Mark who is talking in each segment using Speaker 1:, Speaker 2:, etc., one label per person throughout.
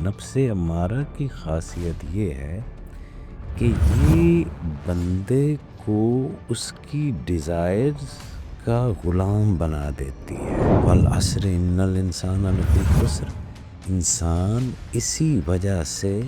Speaker 1: نفس امارہ کی خاصیت یہ ہے کہ یہ بندے کو اس کی ڈیزائرز کا غلام بنا دیتی ہے۔ والعصر ان الانسان لفی خسر، انسان اسی وجہ سے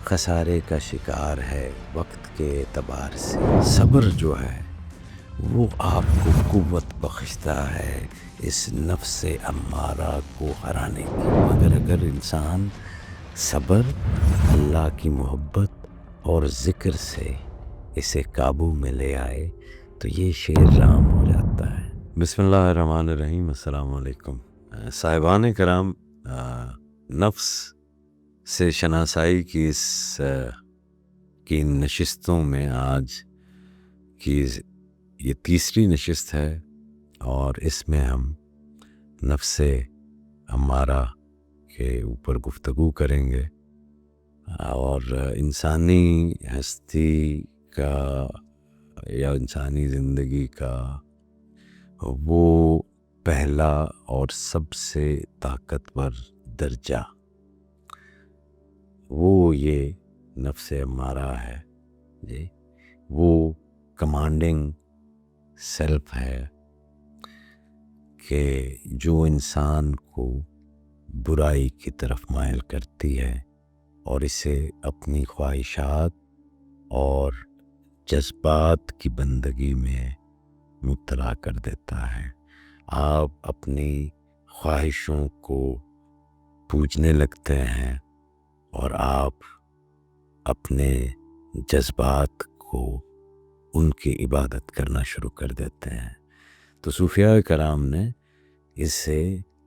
Speaker 1: خسارے کا شکار ہے وقت کے اعتبار سے۔ صبر جو ہے وہ آپ کو قوت بخشتا ہے اس نفس امارہ کو ہرانے کی، مگر اگر انسان صبر، اللہ کی محبت اور ذکر سے اسے قابو میں لے آئے تو یہ شیر رام ہو جاتا ہے۔ بسم اللہ الرحمن الرحیم۔ السلام علیکم صاحبان کرام، نفس سے شناسائی کی کی نشستوں میں آج کی یہ تیسری نشست ہے، اور اس میں ہم نفس امارہ کے اوپر گفتگو کریں گے، اور انسانی ہستی کا یا انسانی زندگی کا وہ پہلا اور سب سے طاقتور درجہ وہ یہ نفس امارہ ہے جی، وہ کمانڈنگ سیلف ہے کہ جو انسان کو برائی کی طرف مائل کرتی ہے اور اسے اپنی خواہشات اور جذبات کی بندگی میں مبتلا کر دیتا ہے۔ آپ اپنی خواہشوں کو پوجنے لگتے ہیں اور آپ اپنے جذبات کو ان کی عبادت کرنا شروع کر دیتے ہیں۔ تو صوفیاء کرام نے اسے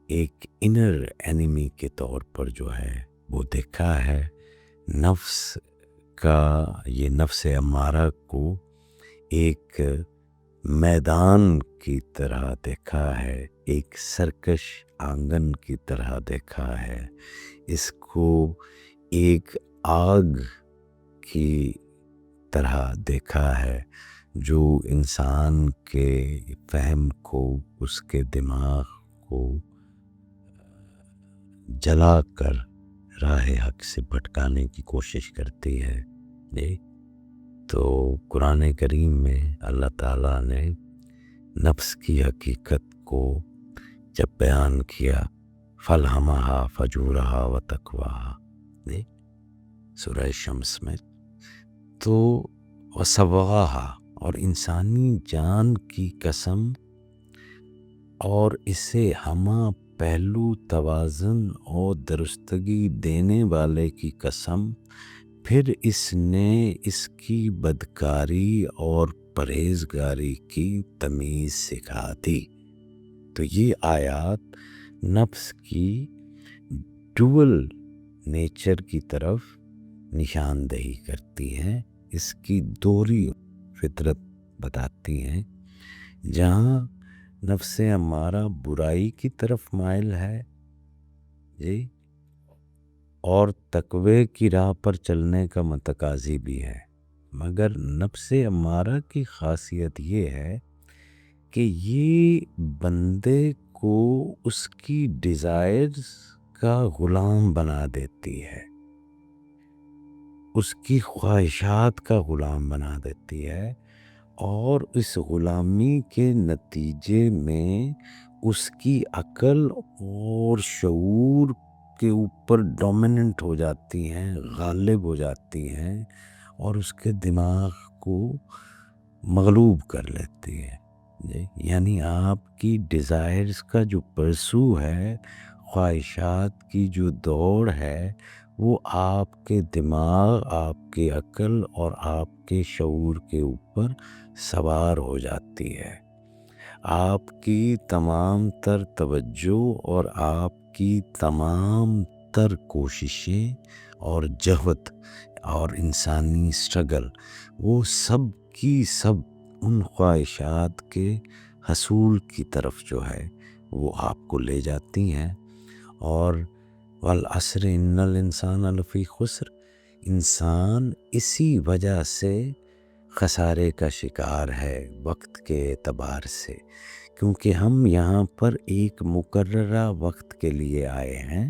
Speaker 1: ایک انر اینیمی کے طور پر جو ہے وہ دیکھا ہے، نفس کا یہ نفس امارہ کو ایک میدان کی طرح دیکھا ہے، ایک سرکش آنگن کی طرح دیکھا ہے، اس کو ایک آگ کی طرح دیکھا ہے جو انسان کے فہم کو، اس کے دماغ کو جلا کر راہ حق سے بھٹکانے کی کوشش کرتی ہے جی۔ تو قرآن کریم میں اللہ تعالیٰ نے نفس کی حقیقت کو جب بیان کیا، فَأَلْهَمَهَا فُجُورَهَا وَتَقْوَاهَا جی، سورہ شمس میں، تو وَصَوَّاهَا، اور انسانی جان کی قسم اور اسے ہمہ پہلو، توازن اور درستگی دینے والے کی قسم، پھر اس نے اس کی بدکاری اور پرہیزگاری کی تمیز سکھا دی۔ تو یہ آیات نفس کی ڈوئل نیچر کی طرف نشاندہی کرتی ہیں، اس کی دوہری فطرت بتاتی ہیں۔ جہاں نفس امارہ برائی کی طرف مائل ہے جی، اور تقوی کی راہ پر چلنے کا متقاضی بھی ہے، مگر نفس امارہ کی خاصیت یہ ہے کہ یہ بندے کو اس کی ڈیزائرز کا غلام بنا دیتی ہے، اس کی خواہشات کا غلام بنا دیتی ہے، اور اس غلامی کے نتیجے میں اس کی عقل اور شعور کے اوپر ڈومیننٹ ہو جاتی ہیں، غالب ہو جاتی ہیں، اور اس کے دماغ کو مغلوب کر لیتی ہے جی۔ یعنی آپ کی ڈیزائرز کا جو پرسو ہے، خواہشات کی جو دوڑ ہے، وہ آپ کے دماغ، آپ کی عقل اور آپ کے شعور کے اوپر سوار ہو جاتی ہے۔ آپ کی تمام تر توجہ اور آپ کی تمام تر کوششیں اور جہد اور انسانی سٹرگل، وہ سب کی سب ان خواہشات کے حصول کی طرف جو ہے وہ آپ کو لے جاتی ہیں۔ اور والعصر ان الانسان لفی خسر، انسان اسی وجہ سے خسارے کا شکار ہے وقت کے اعتبار سے، کیونکہ ہم یہاں پر ایک مقررہ وقت کے لیے آئے ہیں،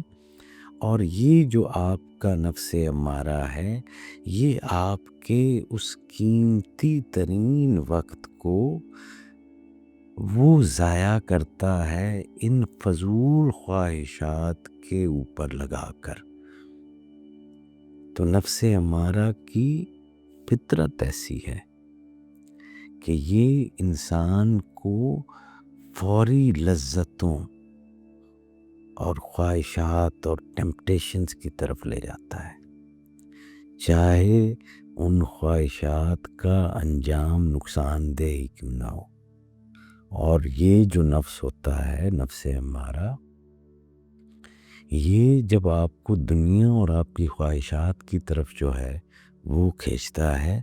Speaker 1: اور یہ جو آپ کا نفس امارہ ہے، یہ آپ کے اس قیمتی ترین وقت کو وہ ضائع کرتا ہے ان فضول خواہشات کے اوپر لگا کر۔ تو نفس امارہ کی فطرت ایسی ہے کہ یہ انسان کو فوری لذتوں اور خواہشات اور ٹیمپٹیشنز کی طرف لے جاتا ہے، چاہے ان خواہشات کا انجام نقصان دہ ہی کیوں نہ ہو۔ اور یہ جو نفس ہوتا ہے، نفس امارہ، یہ جب آپ کو دنیا اور آپ کی خواہشات کی طرف جو ہے وہ کھینچتا ہے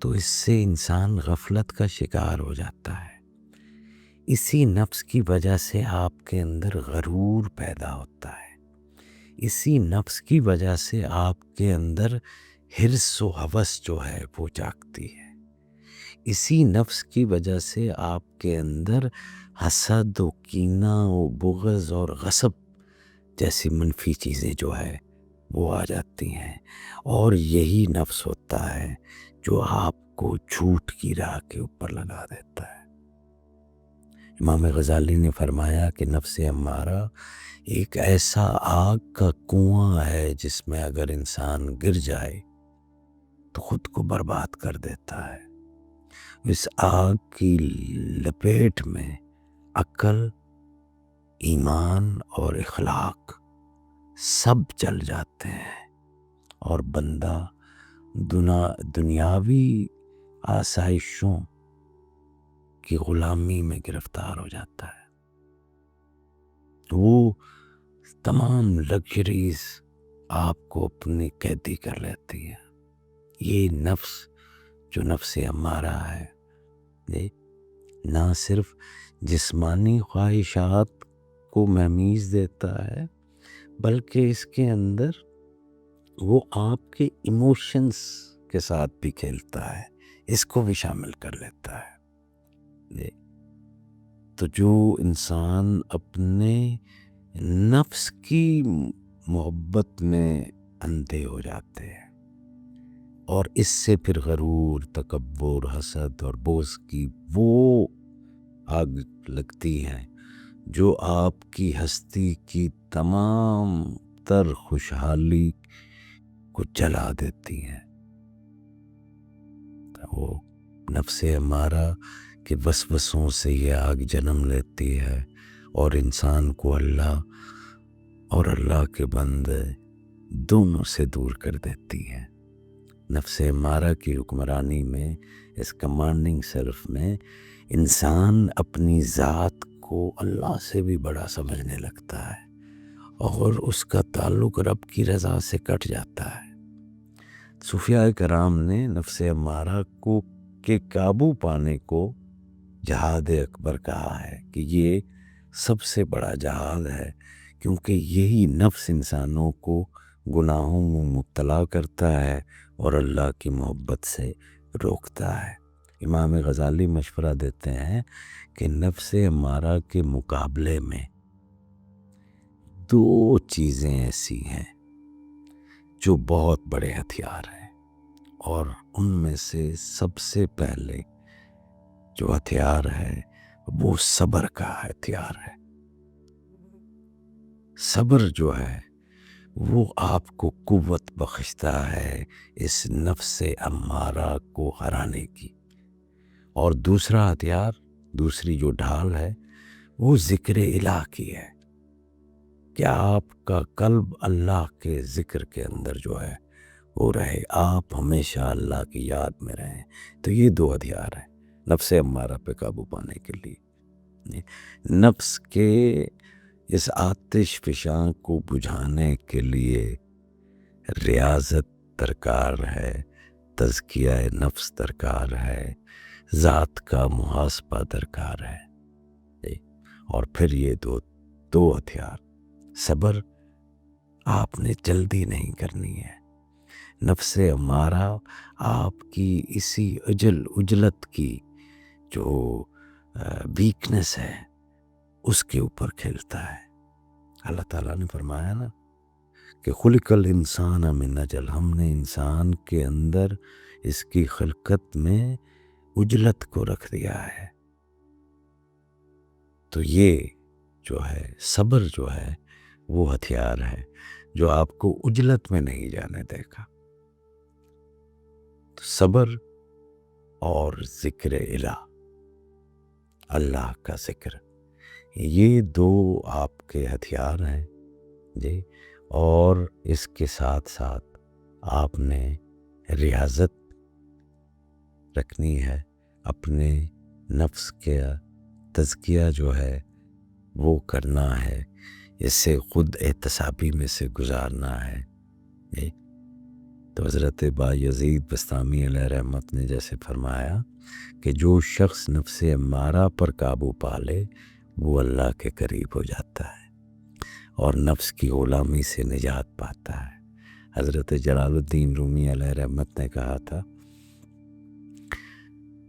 Speaker 1: تو اس سے انسان غفلت کا شکار ہو جاتا ہے۔ اسی نفس کی وجہ سے آپ کے اندر غرور پیدا ہوتا ہے، اسی نفس کی وجہ سے آپ کے اندر حرص و ہوس جو ہے وہ جاگتی ہے، اسی نفس کی وجہ سے آپ کے اندر حسد و کینہ و بغض اور غصب جیسی منفی چیزیں جو ہے وہ آ جاتی ہیں۔ اور یہی نفس ہوتا ہے جو آپ کو جھوٹ کی راہ کے اوپر لگا دیتا ہے۔ امام غزالی نے فرمایا کہ نفس امارہ ایک ایسا آگ کا کنواں ہے جس میں اگر انسان گر جائے تو خود کو برباد کر دیتا ہے۔ اس آگ کی لپیٹ میں عقل، ایمان اور اخلاق سب جل جاتے ہیں اور بندہ دنیاوی آسائشوں کی غلامی میں گرفتار ہو جاتا ہے۔ وہ تمام لگژریز آپ کو اپنی قیدی کر لیتی ہے۔ یہ نفس جو نفس امارہ ہے، یہ نہ صرف جسمانی خواہشات کو مہمیز دیتا ہے بلکہ اس کے اندر وہ آپ کے ایموشنز کے ساتھ بھی کھیلتا ہے، اس کو بھی شامل کر لیتا ہے۔ تو جو انسان اپنے نفس کی محبت میں اندھے ہو جاتے ہیں اور اس سے پھر غرور، تکبر، حسد اور بغض کی وہ آگ لگتی ہے جو آپ کی ہستی کی تمام تر خوشحالی کو جلا دیتی ہیں۔ وہ نفس امارہ کے وسوسوں سے یہ آگ جنم لیتی ہے اور انسان کو اللہ اور اللہ کے بندے دونوں سے دور کر دیتی ہے۔ نفس امارہ کی حکمرانی میں، اس کمانڈنگ سیلف میں، انسان اپنی ذات کو اللہ سے بھی بڑا سمجھنے لگتا ہے اور اس کا تعلق رب کی رضا سے کٹ جاتا ہے۔ صوفیاء کرام نے نفس امارہ کو کے قابو پانے کو جہاد اکبر کہا ہے کہ یہ سب سے بڑا جہاد ہے، کیونکہ یہی نفس انسانوں کو گناہوں میں مبتلا کرتا ہے اور اللہ کی محبت سے روکتا ہے۔ امام غزالی مشورہ دیتے ہیں کہ نفس امارہ کے مقابلے میں دو چیزیں ایسی ہیں جو بہت بڑے ہتھیار ہیں، اور ان میں سے سب سے پہلے جو ہتھیار ہے وہ صبر کا ہتھیار ہے۔ صبر جو ہے وہ آپ کو قوت بخشتا ہے اس نفس امارہ کو ہرانے کی، اور دوسرا ہتھیار، دوسری جو ڈھال ہے وہ ذکر الہ کی ہے کہ آپ کا قلب اللہ کے ذکر کے اندر جو ہے وہ رہے، آپ ہمیشہ اللہ کی یاد میں رہیں۔ تو یہ دو ہتھیار ہیں نفس امارہ پہ قابو پانے کے لیے۔ نفس کے اس آتش فشاں کو بجھانے کے لیے ریاضت درکار ہے، تزکیہ نفس درکار ہے، ذات کا محاسبہ درکار ہے۔ اور پھر یہ دو ہتھیار، صبر آپ نے جلدی نہیں کرنی ہے، نفس امارہ آپ کی اسی عجلت کی جو ویکنس ہے اس کے اوپر کھیلتا ہے۔ اللہ تعالیٰ نے فرمایا نا کہ خلق الانسان من اجل، ہم نے انسان کے اندر اس کی خلقت میں عجلت کو رکھ دیا ہے۔ تو یہ جو ہے صبر جو ہے وہ ہتھیار ہے جو آپ کو عجلت میں نہیں جانے دے گا۔ تو صبر اور ذکر الہ، اللہ کا ذکر، یہ دو آپ کے ہتھیار ہیں جی۔ اور اس کے ساتھ ساتھ آپ نے ریاضت رکھنی ہے، اپنے نفس کا تزکیہ جو ہے وہ کرنا ہے، اس سے خود احتسابی میں سے گزارنا ہے جی۔ تو حضرت بایزید بستامی علیہ رحمت نے جیسے فرمایا کہ جو شخص نفس امارہ پر قابو پا لے وہ اللہ کے قریب ہو جاتا ہے اور نفس کی غلامی سے نجات پاتا ہے۔ حضرت جلال الدین رومی علیہ رحمت نے کہا تھا،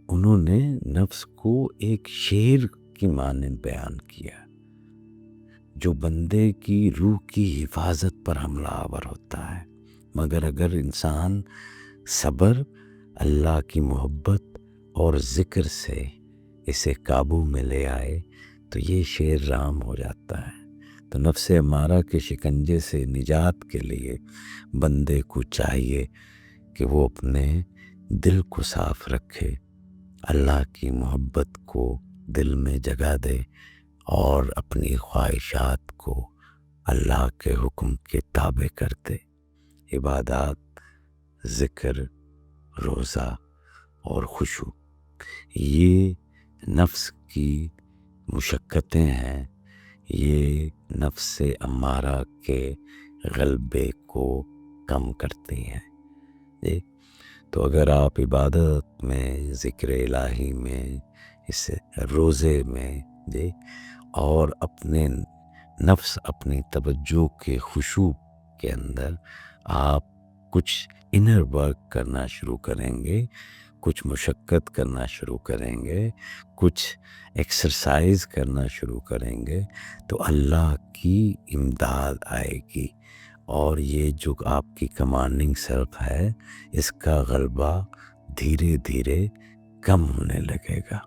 Speaker 1: انہوں نے نفس کو ایک شیر کی مانند بیان کیا جو بندے کی روح کی حفاظت پر حملہ آور ہوتا ہے، مگر اگر انسان صبر، اللہ کی محبت اور ذکر سے اسے قابو میں لے آئے تو یہ شیر رام ہو جاتا ہے۔ تو نفس امارہ کے شکنجے سے نجات کے لیے بندے کو چاہیے کہ وہ اپنے دل کو صاف رکھے، اللہ کی محبت کو دل میں جگہ دے اور اپنی خواہشات کو اللہ کے حکم کے تابع کر دے۔ عبادات، ذکر، روزہ اور خشوع، یہ نفس کی مشقتیں ہیں، یہ نفس امارہ کے غلبے کو کم کرتی ہیں جی۔ تو اگر آپ عبادت میں، ذکر الہی میں، اس روزے میں جی، اور اپنے نفس، اپنی توجہ کے خشوع کے اندر آپ کچھ انر ورک کرنا شروع کریں گے، کچھ مشقت کرنا شروع کریں گے، کچھ ایکسرسائز کرنا شروع کریں گے تو اللہ کی امداد آئے گی، اور یہ جو آپ کی کمانڈنگ سیلف ہے اس کا غلبہ دھیرے دھیرے کم ہونے لگے گا۔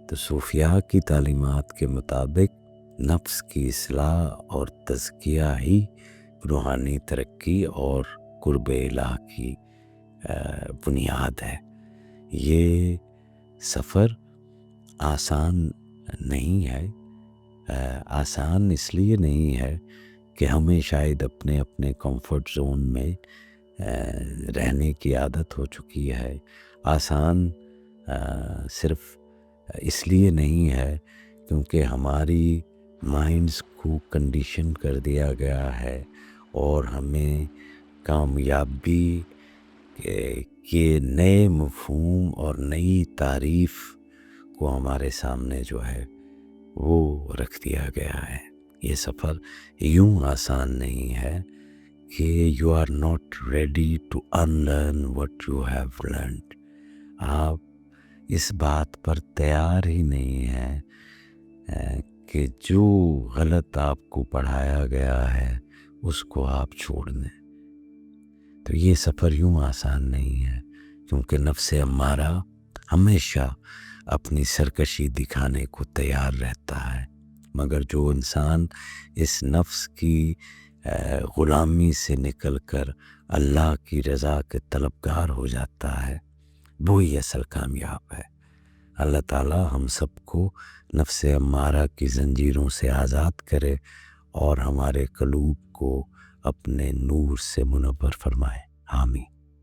Speaker 1: تو صوفیاء کی تعلیمات کے مطابق نفس کی اصلاح اور تزکیہ ہی روحانی ترقی اور قرب الہ کی بنیاد ہے۔ یہ سفر آسان نہیں ہے، آسان اس لیے نہیں ہے کہ ہمیں شاید اپنے کمفرٹ زون میں رہنے کی عادت ہو چکی ہے۔ آسان صرف اس لیے نہیں ہے کیونکہ ہماری مائنڈز کو کنڈیشن کر دیا گیا ہے اور ہمیں کامیابی کے نئے مفہوم اور نئی تعریف کو ہمارے سامنے جو ہے وہ رکھ دیا گیا ہے۔ یہ سفر یوں آسان نہیں ہے کہ you are not ready to unlearn what you have learned, آپ اس بات پر تیار ہی نہیں ہیں کہ جو غلط آپ کو پڑھایا گیا ہے اس کو آپ چھوڑ دیں۔ تو یہ سفر یوں آسان نہیں ہے کیونکہ نفس امارہ ہمیشہ اپنی سرکشی دکھانے کو تیار رہتا ہے، مگر جو انسان اس نفس کی غلامی سے نکل کر اللہ کی رضا کے طلبگار ہو جاتا ہے وہی اصل کامیاب ہے۔ اللہ تعالی ہم سب کو نفس امارہ کی زنجیروں سے آزاد کرے اور ہمارے قلوب کو اپنے نور سے منور فرمائے، آمین۔